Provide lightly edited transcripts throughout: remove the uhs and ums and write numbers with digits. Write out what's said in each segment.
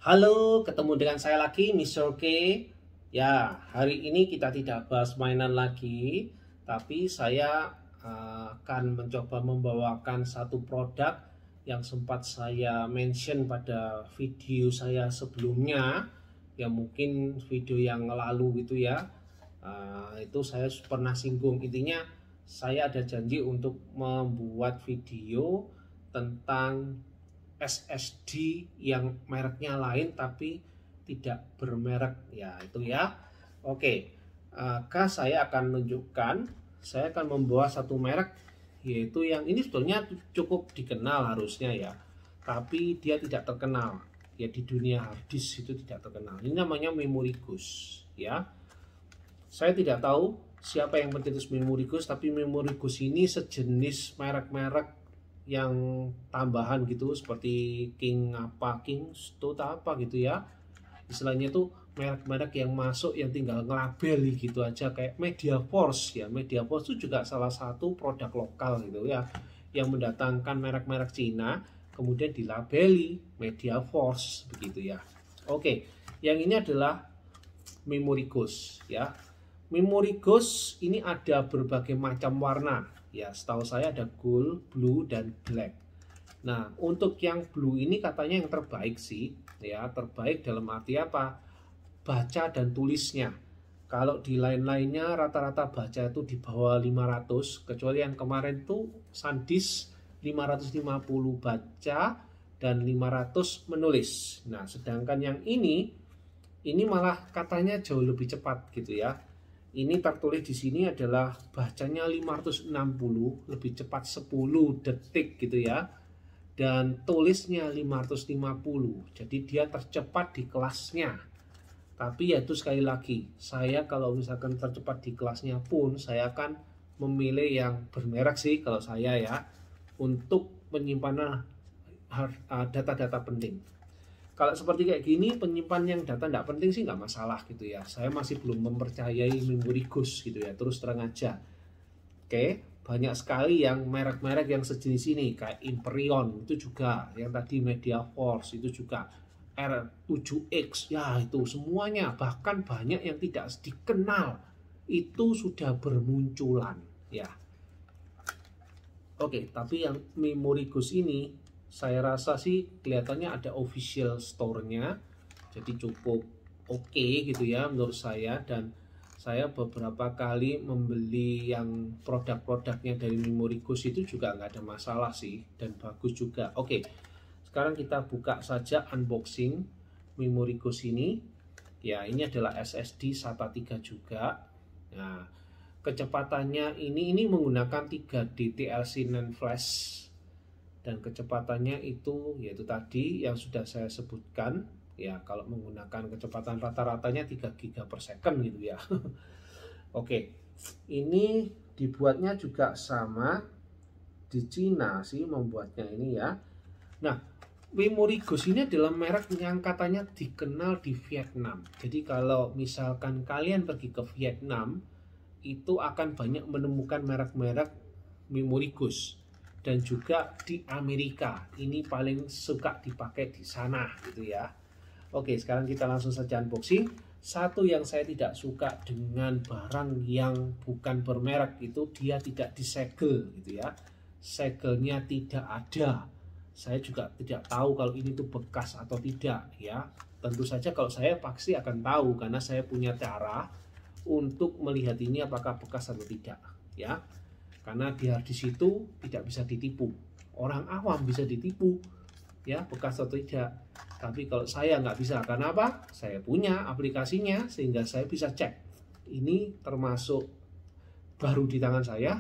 Halo, ketemu dengan saya lagi, Mr. K. Ya, hari ini kita tidak bahas mainan lagi, tapi saya akan mencoba membawakan satu produk yang sempat saya mention pada video saya sebelumnya, ya mungkin video yang lalu gitu ya. Itu saya pernah singgung. Intinya saya ada janji untuk membuat video tentang SSD yang mereknya lain tapi tidak bermerek, ya itu ya. Oke, saya akan menunjukkan, saya akan membawa satu merek, yaitu yang ini sebetulnya cukup dikenal harusnya ya, tapi dia tidak terkenal ya di dunia harddisk, itu tidak terkenal. Ini namanya Memorygos ya. Saya tidak tahu siapa yang mencetus Memorygos, tapi Memorygos ini sejenis merek-merek yang tambahan gitu, seperti King Stot apa gitu ya, istilahnya tuh merek-merek yang masuk yang tinggal ngelabeli gitu aja, kayak Mediaforce ya. Mediaforce itu juga salah satu produk lokal gitu ya, yang mendatangkan merek-merek Cina kemudian dilabeli Mediaforce begitu ya. Oke, yang ini adalah Memorygos ya. Memorygos ini ada berbagai macam warna ya, setahu saya ada gold, blue, dan black. Nah, untuk yang blue ini katanya yang terbaik sih ya. Terbaik dalam arti apa? Baca dan tulisnya. Kalau di lain-lainnya rata-rata baca itu di bawah 500, kecuali yang kemarin tuh SanDisk 550 baca dan 500 menulis. Nah, sedangkan yang ini malah katanya jauh lebih cepat gitu ya. Ini tertulis di sini adalah bacanya 560, lebih cepat 10 detik gitu ya. Dan tulisnya 550. Jadi dia tercepat di kelasnya. Tapi ya itu sekali lagi, saya kalau misalkan tercepat di kelasnya pun saya akan memilih yang bermerek sih kalau saya ya, untuk penyimpanan data-data penting. Kalau seperti kayak gini, penyimpan yang data tidak penting sih nggak masalah gitu ya. Saya masih belum mempercayai Memorygos gitu ya, terus terang aja. Oke, banyak sekali yang merek-merek yang sejenis ini, kayak Imperion itu juga, yang tadi Mediaforce itu juga, R7X, ya itu semuanya. Bahkan banyak yang tidak dikenal, itu sudah bermunculan ya. Oke, tapi yang Memorygos ini saya rasa sih kelihatannya ada official store-nya, jadi cukup oke gitu ya menurut saya. Dan saya beberapa kali membeli yang produk-produknya dari Memorygos itu juga nggak ada masalah sih, dan bagus juga. Oke, sekarang kita buka saja unboxing Memorygos ini ya. Ini adalah SSD SATA 3 juga. Nah, kecepatannya ini menggunakan 3D TLC NAND flash, dan kecepatannya itu yaitu tadi yang sudah saya sebutkan ya. Kalau menggunakan kecepatan rata-ratanya 3 GB per second gitu ya. Oke, ini dibuatnya juga sama, di Cina sih membuatnya ini ya. Nah, Memorygos ini adalah merek yang katanya dikenal di Vietnam. Jadi kalau misalkan kalian pergi ke Vietnam, itu akan banyak menemukan merek-merek Memorygos. Dan juga di Amerika ini paling suka dipakai di sana gitu ya. Oke, sekarang kita langsung saja unboxing. Satu yang saya tidak suka dengan barang yang bukan bermerek itu, dia tidak disegel gitu ya. Segelnya tidak ada. Saya juga tidak tahu kalau ini tuh bekas atau tidak ya. Tentu saja kalau saya pasti akan tahu, karena saya punya cara untuk melihat ini apakah bekas atau tidak ya. Karena di harddisk itu tidak bisa ditipu. Orang awam bisa ditipu ya, bekas atau tidak. Tapi kalau saya nggak bisa. Karena apa? Saya punya aplikasinya sehingga saya bisa cek. Ini termasuk baru di tangan saya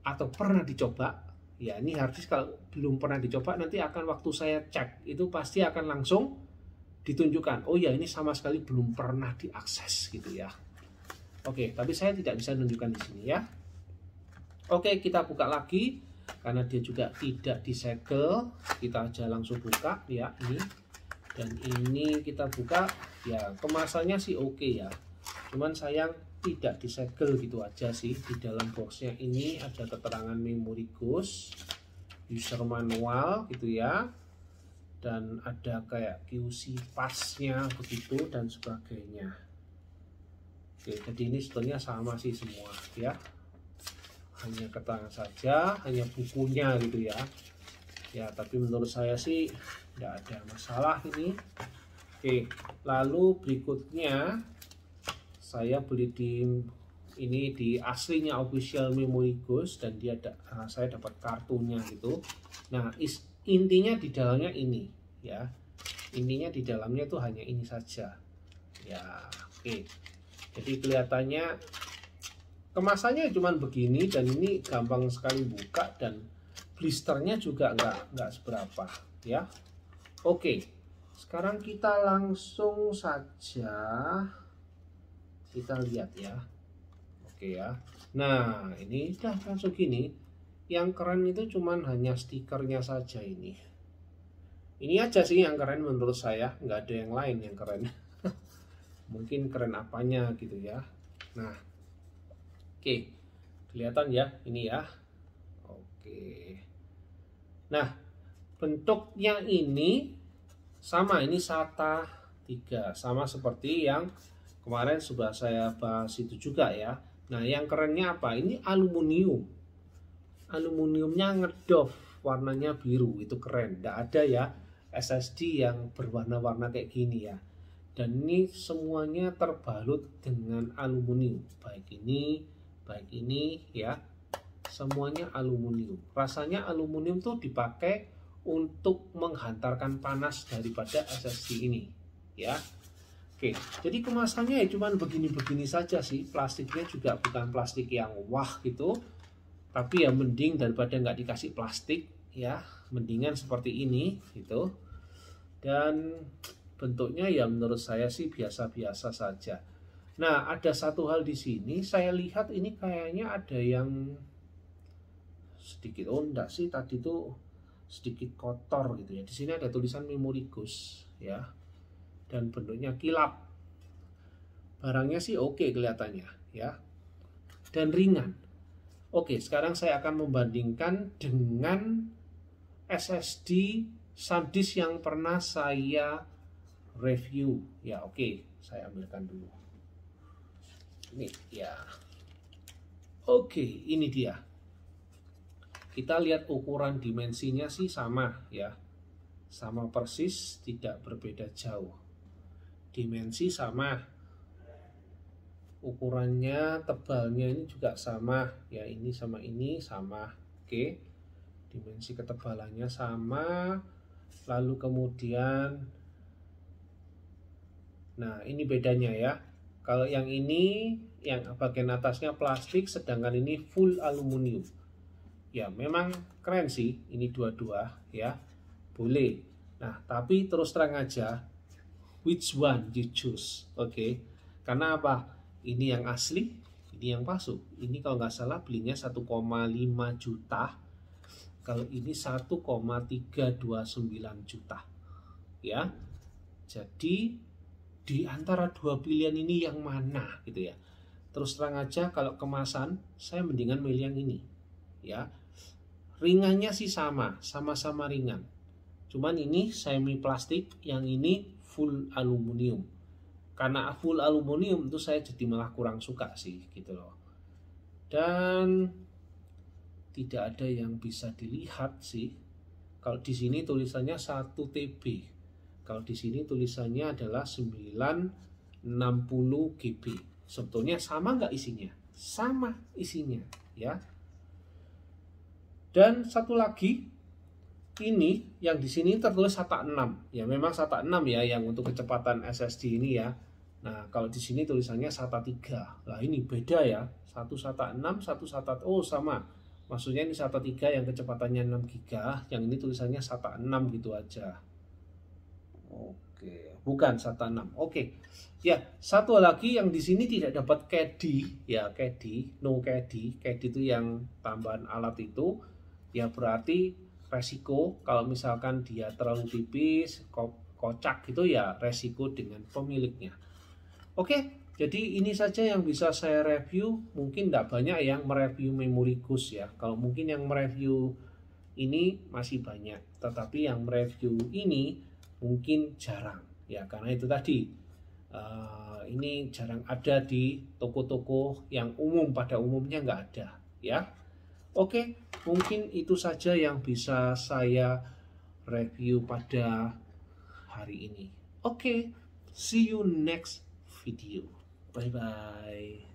atau pernah dicoba. Ya, ini harddisk kalau belum pernah dicoba, nanti akan waktu saya cek itu pasti akan langsung ditunjukkan. Oh ya, ini sama sekali belum pernah diakses gitu ya. Oke, tapi saya tidak bisa menunjukkan di sini ya. Oke, kita buka lagi karena dia juga tidak disegel. Kita aja langsung buka ya ini. Dan ini kita buka ya, kemasannya sih oke ya. Cuman sayang tidak disegel gitu aja sih. Di dalam boxnya ini ada keterangan Memorygos, user manual gitu ya. dan ada kayak QC pasnya begitu dan sebagainya. Oke, jadi ini sebetulnya sama sih semua ya, hanya keterangan saja, hanya bukunya gitu ya. Ya, tapi menurut saya sih tidak ada masalah ini. Oke, lalu berikutnya saya beli di aslinya official Memory Ghost, dan saya dapat kartunya gitu. Nah, intinya di dalamnya ini ya, intinya di dalamnya itu hanya ini saja ya. Oke, jadi kelihatannya kemasannya cuman begini, dan ini gampang sekali buka, dan blisternya juga nggak seberapa ya. Oke, sekarang kita langsung saja kita lihat ya. Oke ya, nah ini udah langsung gini. Yang keren itu cuman hanya stikernya saja ini aja sih yang keren menurut saya, nggak ada yang lain yang keren. Mungkin keren apanya gitu ya. Nah, oke, kelihatan ya ini ya. Oke, nah bentuknya ini sama, ini SATA 3, sama seperti yang kemarin sudah saya bahas itu juga ya. Nah, yang kerennya apa? Ini aluminiumnya ngedoff, warnanya biru, itu keren. Tidak ada ya SSD yang berwarna-warna kayak gini ya. Dan ini semuanya terbalut dengan aluminium, baik ini ya, semuanya aluminium. Rasanya aluminium tuh dipakai untuk menghantarkan panas daripada SSD ini ya. Oke, jadi kemasannya ya cuman begini-begini saja sih. Plastiknya juga bukan plastik yang wah gitu, tapi ya mending daripada nggak dikasih plastik ya, mendingan seperti ini gitu. Dan bentuknya ya menurut saya sih biasa-biasa saja. Nah, ada satu hal di sini, saya lihat ini kayaknya ada yang sedikit, oh enggak sih, tadi tuh sedikit kotor gitu ya. Di sini ada tulisan Memory Ghost ya, dan bentuknya kilap. Barangnya sih oke kelihatannya ya, dan ringan. Oke, sekarang saya akan membandingkan dengan SSD SanDisk yang pernah saya review ya. Oke, saya ambilkan dulu ini ya. Oke, ini dia. Kita lihat ukuran dimensinya sih sama ya, sama persis, tidak berbeda jauh. Dimensi sama, ukurannya, tebalnya ini juga sama ya, ini sama ini sama. Oke, dimensi ketebalannya sama. Lalu kemudian, nah ini bedanya ya. Kalau yang ini, yang bagian atasnya plastik, sedangkan ini full aluminium. Ya memang keren sih ini dua-dua ya, boleh. Nah tapi terus terang aja, which one you choose? Oke, karena apa? Ini yang asli, ini yang palsu. Ini kalau nggak salah belinya 1,5 juta, kalau ini 1,329 juta ya. Jadi di antara dua pilihan ini yang mana gitu ya. Terus terang aja kalau kemasan saya mendingan milih yang ini ya. Ringannya sih sama-sama ringan. Cuman ini semi plastik, yang ini full aluminium. Karena full aluminium itu saya jadi malah kurang suka sih gitu loh. Dan tidak ada yang bisa dilihat sih. Kalau di sini tulisannya 1 TB. Kalau di sini tulisannya adalah 960 GB. Sebetulnya sama nggak isinya? Sama isinya ya. Dan satu lagi, ini yang di sini tertulis SATA 6. Ya memang SATA 6 ya yang untuk kecepatan SSD ini ya. Nah, kalau di sini tulisannya SATA 3. Lah ini beda ya. Satu SATA 6, satu SATA, oh sama. Maksudnya ini SATA 3 yang kecepatannya 6 GB, yang ini tulisannya SATA 6 gitu aja. Oke, bukan SATA 6. Oke. Ya, satu lagi yang di sini tidak dapat CADI ya, no CADI. CADI itu yang tambahan alat itu. Ya berarti resiko kalau misalkan dia terlalu tipis, kocak gitu ya, resiko dengan pemiliknya. Oke, jadi ini saja yang bisa saya review. Mungkin tidak banyak yang mereview Memory Ghost ya. Kalau mungkin yang mereview ini masih banyak, tetapi yang review ini mungkin jarang ya, karena itu tadi ini jarang ada di toko-toko yang umum, pada umumnya nggak ada ya. Oke, mungkin itu saja yang bisa saya review pada hari ini. Oke, see you next video. Bye bye.